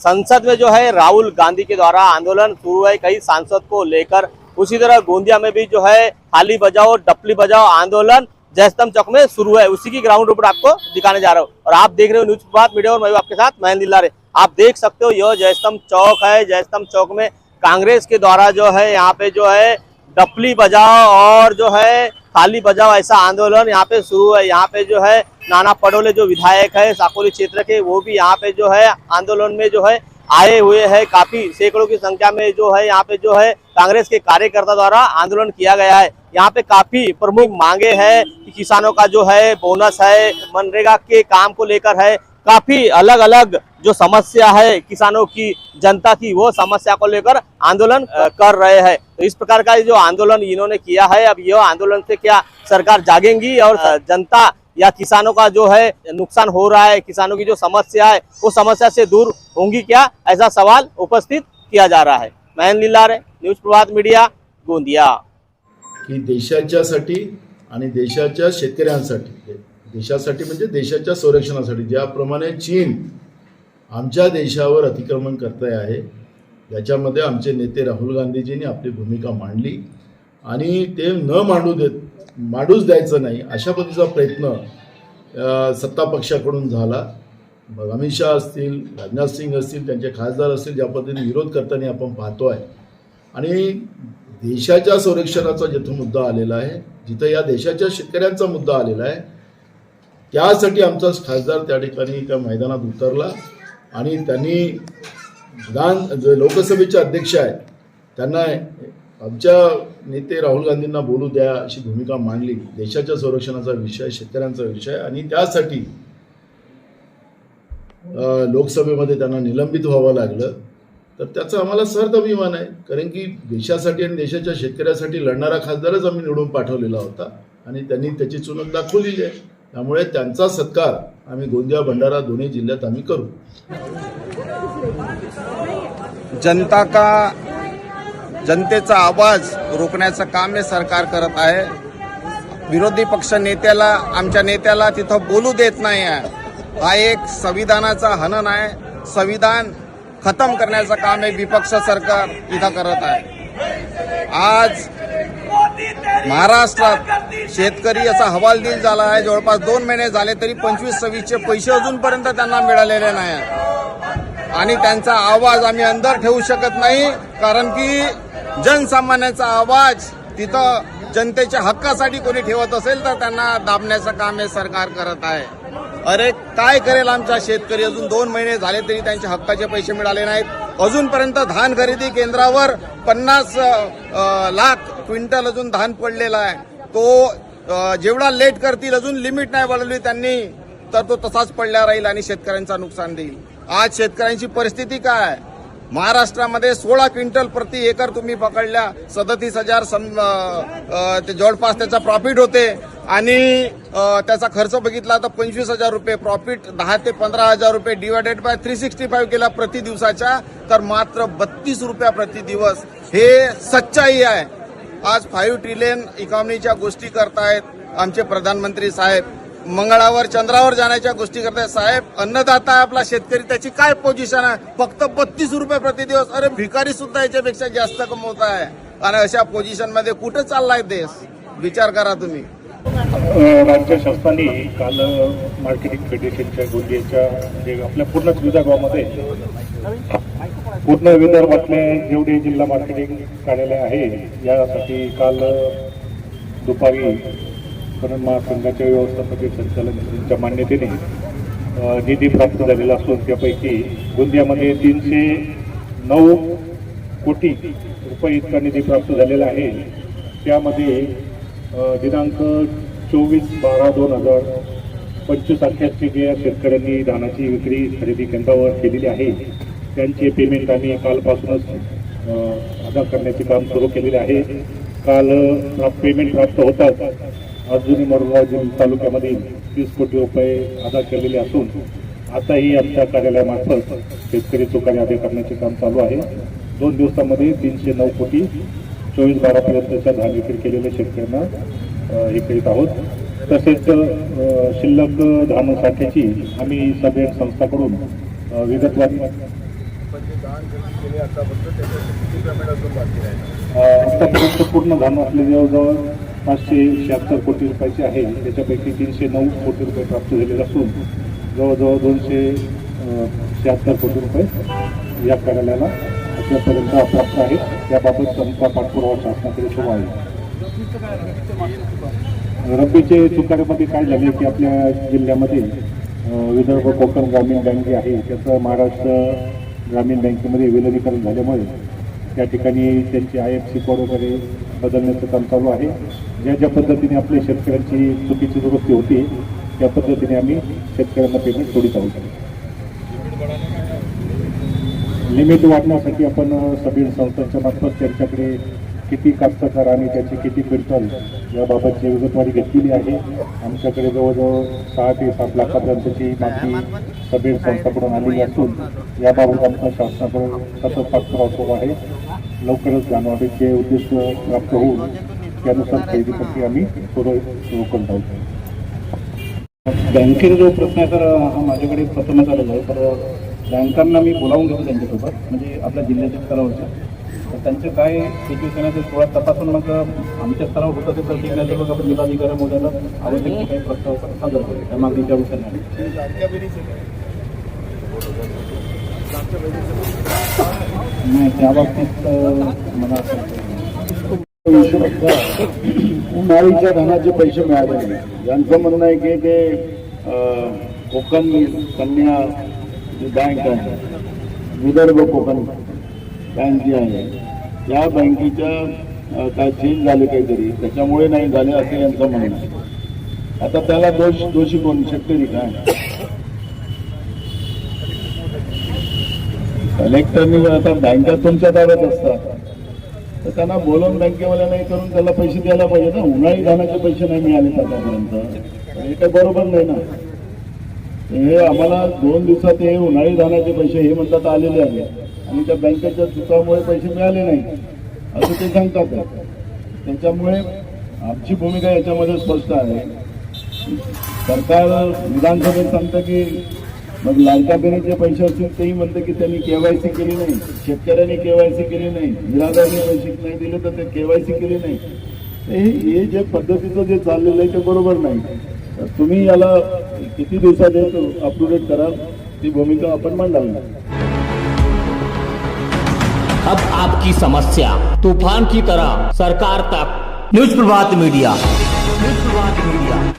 संसद में जो है राहुल गांधी के द्वारा आंदोलन शुरू है कई सांसद को लेकर। उसी तरह गोंदिया में भी जो है थाली बजाओ डपली बजाओ आंदोलन जयस्तंभ चौक में शुरू है। उसी की ग्राउंड रिपोर्ट आपको दिखाने जा रहा हूँ और आप देख रहे हो न्यूज प्रभात मीडिया और मैं आपके साथ महेंद्र लारे। आप देख सकते हो यह जयस्तंभ चौक है। जयस्तंभ चौक में कांग्रेस के द्वारा जो है यहाँ पे जो है डपली बजाओ और जो है थाली बजाओ ऐसा आंदोलन यहाँ पे शुरू है। यहाँ पे जो है नाना पटोले जो विधायक है साकोली क्षेत्र के वो भी यहाँ पे जो है आंदोलन में जो है आए हुए हैं। काफी सैकड़ों की संख्या में जो है यहाँ पे जो है कांग्रेस के कार्यकर्ता द्वारा आंदोलन किया गया है। यहाँ पे काफी प्रमुख मांगे हैं कि किसानों का जो है बोनस है, मनरेगा के काम को लेकर है, काफी अलग अलग जो समस्या है किसानों की जनता की वो समस्या को लेकर आंदोलन कर रहे हैं। तो इस प्रकार का जो आंदोलन इन्होंने किया है, अब यह आंदोलन से क्या सरकार जागेंगी और जनता या किसानों का जो है नुकसान हो रहा है, किसानों की जो समस्या है वो समस्या से दूर होंगी क्या, ऐसा सवाल उपस्थित किया जा रहा है। महेंद्र लारे, न्यूज प्रभात मीडिया, गोंदिया। की देशाच्यासाठी आणि देशाच्या शेतकऱ्यांसाठी, देशासाठी म्हणजे देशाच्या संरक्षणासाठी ज्याप्रमाणे चीन आमच्या देशावर अतिक्रमण करते आहे याच्यामध्ये आमचे नेते राहुल गांधीजींनी आपली भूमिका मांडली आणि ते मांडूच द्यायचं नाही अशा पद्धतीचा प्रयत्न सत्ता पक्षाकडून झाला। अमित शाह असतील, राजनाथ सिंग असतील, त्यांचे खासदार असतील, ज्या पद्धतीने विरोध करताना आपण पाहतो आहे आणि देशाच्या संरक्षणाचा जिथं मुद्दा आलेला आहे, जिथं या देशाच्या शेतकऱ्यांचा मुद्दा आलेला आहे, त्यासाठी आमचा खासदार त्या ठिकाणी त्या मैदानात उतरला आणि त्यांनी जे लोकसभेचे अध्यक्ष आहेत त्यांना आमच्या नेते राहुल गांधींना बोलू द्या अशी भूमिका मांडली। देशाच्या संरक्षणाचा विषय, शेतकऱ्यांचा विषय आणि त्यासाठी लोकसभेमध्ये त्यांना निलंबित व्हावं लागलं। तर त्याचा आम्हाला सहर्ष अभिमान आहे, कारण की देशासाठी आणि देशाच्या शेतकऱ्यासाठी लढणारा खासदारच आम्ही निवडून पाठवलेला होता आणि त्यांनी त्याची चुनक दाखवलेली आहे। त्यामुळे त्यांचा सत्कार आम्ही गोंदिया भंडारा दोन्ही जिल्ह्यात आम्ही करू। जनतेचा आवाज रोखण्याचं काम हे सरकार करत आहे। विरोधी पक्ष नेत्याला, आमच्या नेत्याला तिथं बोलू देत नाही आहे। हा एक संविधानाचा हनन आहे। संविधान खतम करण्याचं काम हे विपक्ष सरकार इथं करत आहे। आज महाराष्ट्रात शेतकरी याचा हवालदिल झाला आहे। जवळपास 2 महिने झाले तरी 25-26चे पैसे अजूनपर्यंत त्यांना मिळालेले नाही आणि त्यांचा आवाज आम्ही अंदर ठेवू शकत नाही, कारण की जनसामान्याचा आवाज तिथं जनतेच्या हक्कासाठी कोणी ठेवत असेल तर त्यांना दाबण्याचं काम हे सरकार करत आहे। अरे काय करेल आमचा शेतकरी? अजून 2 महिने झाले तरी त्यांच्या हक्काचे पैसे मिळाले नाहीत। अजूनपर्यंत धान खरेदी केंद्रावर 50 लाख क्विंटल अजून धान पडलेला आहे। तो जेवढा लेट करतील, अजून लिमिट नाही वाढवली त्यांनी तर तो तसाच पडला राहील आणि शेतकऱ्यांचा नुकसान देईल। आज शेतकऱ्यांची परिस्थिती काय आहे? महाराष्ट्रामध्ये 16 क्विंटल प्रति एकर तुम्ही पकडल्या, 37,000 ते जवळपास त्याचा प्रॉफिट होते आणि त्याचा खर्च बघितला तर 25,000 रुपये प्रॉफिट, 10 ते 15,000 रुपये डिवायडेड बाय 365 केला प्रति दिवसाच्या तर मात्र 32 रुपया प्रति दिवस। हे सच्चाई आहे। आज 5 ट्रिलियन इकॉनॉमीच्या गोष्टी करतायत आमचे प्रधानमंत्री साहेब, मंगळावर चंद्रावर जाण्याच्या गोष्टी करतायत साहेब। अन्नदाता आहे आपला शेतकरी, त्याची काय पोझिशन आहे? फक्त 32 रुपये प्रति दिवस। अरे भिकारी सुद्धा याच्यापेक्षा जास्त कमवत आहे आणि अशा पोझिशन मध्ये कुठे चाललाय देश? विचार करा तुम्ही। राज्य शासनाने काल मार्केटिंग फेडरेशनच्या गोंदियाच्या म्हणजे आपल्या पूर्ण विभागामध्ये पूर्ण विदर्भातले जेवढे जिल्हा मार्केटिंग कार्यालय आहे यासाठी काल दुपारी पणन महासंघाच्या व्यवस्थापकीय संचालकांच्या मान्यतेने निधी प्राप्त झालेला असून त्यापैकी गोंदियामध्ये 309 कोटी रुपये इतका निधी प्राप्त झालेला आहे। त्यामध्ये दिनांक 24/12/2025 तारखेची जे शेतकऱ्यांनी धानाची विक्री खरेदी केंद्रावर केलेली आहे त्यांचे पेमेंट आम्ही कालपासूनच अदा करण्याचे काम सुरू केलेले आहे। काल पेमेंट प्राप्त होतात अर्जुनी मरोळा तालुक्यामध्ये 30 कोटी रुपये अदा केलेले असून आताही आमच्या कार्यालयामार्फत शेतकरी चुकाने अदा करण्याचे काम चालू आहे। 2 दिवसामध्ये 309 कोटी 24/12 धान विक्री केलेल्या शेतकऱ्यांना हे करीत आहोत। तसेच शिल्लक धान साठ्याची आम्ही सगळ्या संस्थांकडून विगतवार आपण जे दान खरेदी केले आतापर्यंत त्याच्यासाठी किती पेमेंट असून बाकी राहील? आतापर्यंत पूर्ण धन आपले जवळजवळ 576 कोटी रुपयाचे आहे. त्याच्यापैकी 309 कोटी रुपये प्राप्त झालेले असून जवळजवळ 276 कोटी रुपये या कार्यालयाला अद्यापर्यंत अप्राप्त आहेत. त्याबाबत आमचा पाठपुरावा शासनाकडे सुरू आहे. रब्बीचे चुकाऱ्यामध्ये काय झाले की आपल्या जिल्ह्यामध्ये विदर्भ कोकण ग्रामीण बँक जी आहे त्याचं महाराष्ट्र ग्रामीण बँकेमध्ये विलीनीकरण झाल्यामुळे त्या ठिकाणी त्यांची IFSC कोड वगैरे बदलण्याचं काम चालू आहे. ज्या पद्धतीने आपल्या शेतकऱ्यांची चुकीची दुरुस्ती होती त्या पद्धतीने आम्ही शेतकऱ्यांना पेमेंट सोडित आहोत. लिमिट वाढण्यासाठी आपण सबीड संस्थांच्या मार्फत त्यांच्याकडे किती कास्तकार आणि त्याची किती क्विंटल याबाबतची विगतवारी घेतलेली आहे. आमच्याकडे जवळजवळ 6 ते 7 लाखापर्यंतची मागणी सबीड संस्थाकडून आलेली असून याबाबत आमचा शासनाकडे सतत पाठपुरावा सुरू आहे. लवकरच जानेवारीचे उद्दिष्ट प्राप्त होऊन त्यानुसार खरेदीसाठी आम्ही सुरू करत आहोत. बँकेचा जो प्रश्न आहे तर हा माझ्याकडे प्रथमच आलेला आहे. तर बँकांना मी बोलावून घेतो त्यांच्यासोबत म्हणजे आपल्या जिल्ह्याच्या स्तरावरच्या तर त्यांचे काय सिच्युएशन आहे ते थोडा तपासून मग आमच्या स्तरावर होतं ते प्रतिज्ञाचं मग आपण जिल्हाधिकारी मोदयाला आवश्यक काही प्रस्ताव सादर करू त्या मागणीच्या अनुषंगाने. नाही त्या बाबतीत मला उन्हाळीच्या धनाचे पैसे मिळाले नाही. यांचं म्हणणं आहे की ते कोकण कन्या जी बँक आहे विदर्भ कोकण बँक जी आहे या बँकेच्या काय चेंज झाले काहीतरी त्याच्यामुळे नाही झाले असं यांचं म्हणणं आहे. आता त्याला दोषी कोण शेतकरी काय? कलेक्टरनी आता बँका तुमच्या ताब्यात असतात तर त्यांना बोलून बँकेवाल्या नाही करून त्याला पैसे द्यायला पाहिजे ना. उन्हाळी धानाचे पैसे नाही मिळाले आतापर्यंत हे तर बरोबर नाही ना. हे आम्हाला 2 दिवसात हे उन्हाळी धानाचे पैसे हे म्हणतात आलेले आहेत आणि त्या बँकेच्या चुकामुळे पैसे मिळाले नाही असं ते सांगतात. त्याच्यामुळे आमची भूमिका याच्यामध्ये स्पष्ट आहे. सरकार विधानसभेत सांगतं की मग लाडक्या बहिणीचे पैसे असतील तेही म्हणतं की त्यांनी KYC केली नाही, शेतकऱ्यांनी KYC केली नाही, निराधारने पैसे नाही दिले तर ते KYC केली नाही. हे जे पद्धतीचं जे चाललेलं आहे ते बरोबर नाही. तर तुम्ही याला किती दिवसात अप टू डेट कराल ती भूमिका आपण मांडावी. अब आपकी समस्या तूफान की तरह सरकार तक. न्यूज प्रभात मीडिया.